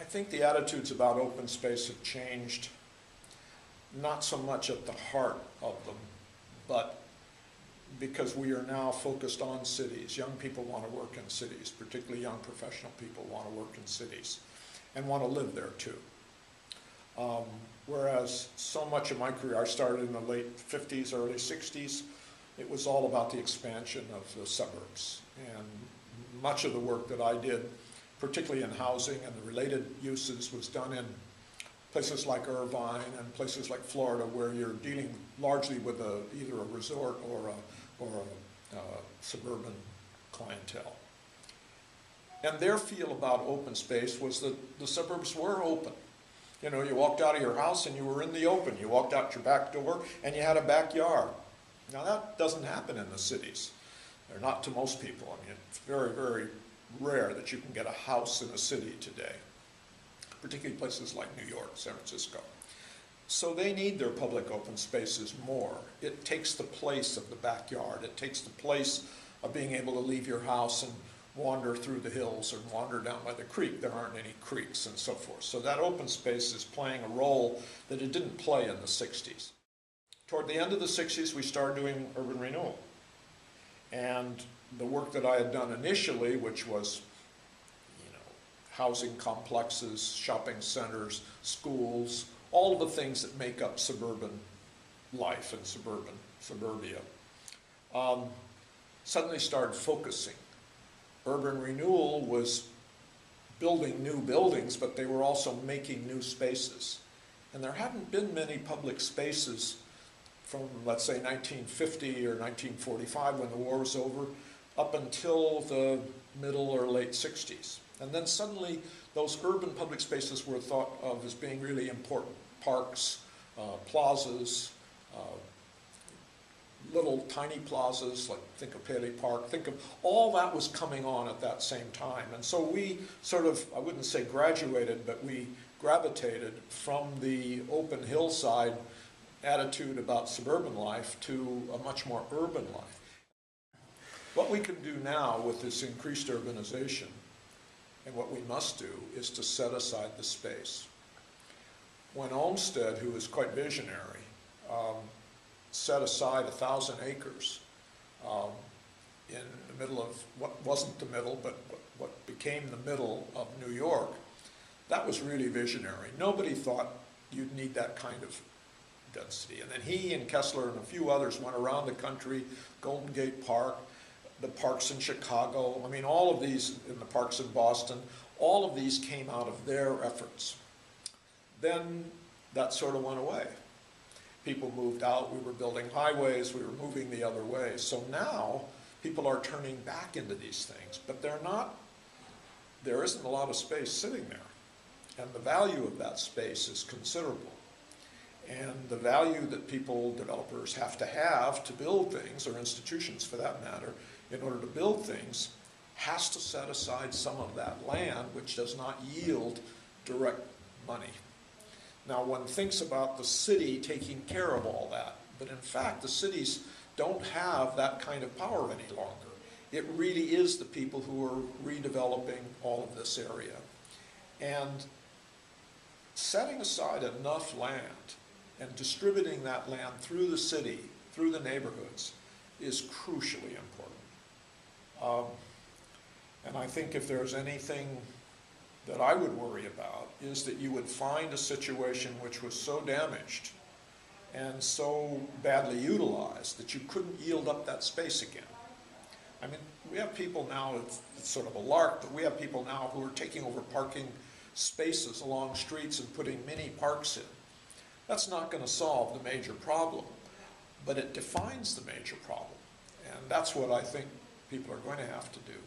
think the attitudes about open space have changed, not so much at the heart of them, but because we are now focused on cities. Young people want to work in cities, particularly young professional people want to work in cities and want to live there too. Whereas so much of my career, I started in the late 50s, early 60s, it was all about the expansion of the suburbs. And much of the work that I did, particularly in housing and the related uses, was done in places like Irvine and places like Florida, where you're dealing largely with either a resort or a suburban clientele. And their feel about open space was that the suburbs were open. You know, you walked out of your house and you were in the open. You walked out your back door and you had a backyard. Now that doesn't happen in the cities. Or not to most people. I mean, it's very, very rare that you can get a house in a city today, particularly places like New York, San Francisco. So they need their public open spaces more. It takes the place of the backyard. It takes the place of being able to leave your house and wander through the hills or wander down by the creek. There aren't any creeks and so forth. So that open space is playing a role that it didn't play in the 60s. Toward the end of the 60s, we started doing urban renewal. And the work that I had done initially, which was, you know, housing complexes, shopping centers, schools, all the things that make up suburban life and suburbia, suddenly started focusing. Urban renewal was building new buildings, but they were also making new spaces. And there hadn't been many public spaces from, let's say, 1950 or 1945, when the war was over, up until the middle or late 60s. And then suddenly those urban public spaces were thought of as being really important. Parks, plazas, little tiny plazas, like think of Paley Park, think of all that was coming on at that same time. And so we sort of, I wouldn't say graduated, but we gravitated from the open hillside attitude about suburban life to a much more urban life. What we can do now with this increased urbanization, and what we must do, is to set aside the space. When Olmsted, who was quite visionary, set aside 1,000 acres in the middle of what wasn't the middle, but what became the middle of New York, that was really visionary. Nobody thought you'd need that kind of density. And then he and Kessler and a few others went around the country, Golden Gate Park, the parks in Chicago, I mean, all of these, in the parks in Boston, all of these came out of their efforts. Then that sort of went away. People moved out, we were building highways, we were moving the other way. So now people are turning back into these things, but they're not, there isn't a lot of space sitting there. And the value of that space is considerable. And the value that people, developers, have to build things, or institutions for that matter, in order to build things, has to set aside some of that land, which does not yield direct money. Now, one thinks about the city taking care of all that, but in fact, the cities don't have that kind of power any longer. It really is the people who are redeveloping all of this area. And setting aside enough land and distributing that land through the city, through the neighborhoods, is crucially important. And I think if there's anything that I would worry about, is that you would find a situation which was so damaged and so badly utilized that you couldn't yield up that space again. I mean, we have people now, it's sort of a lark, but we have people now who are taking over parking spaces along streets and putting mini parks in. That's not going to solve the major problem, but it defines the major problem. And that's what I think people are going to have to do.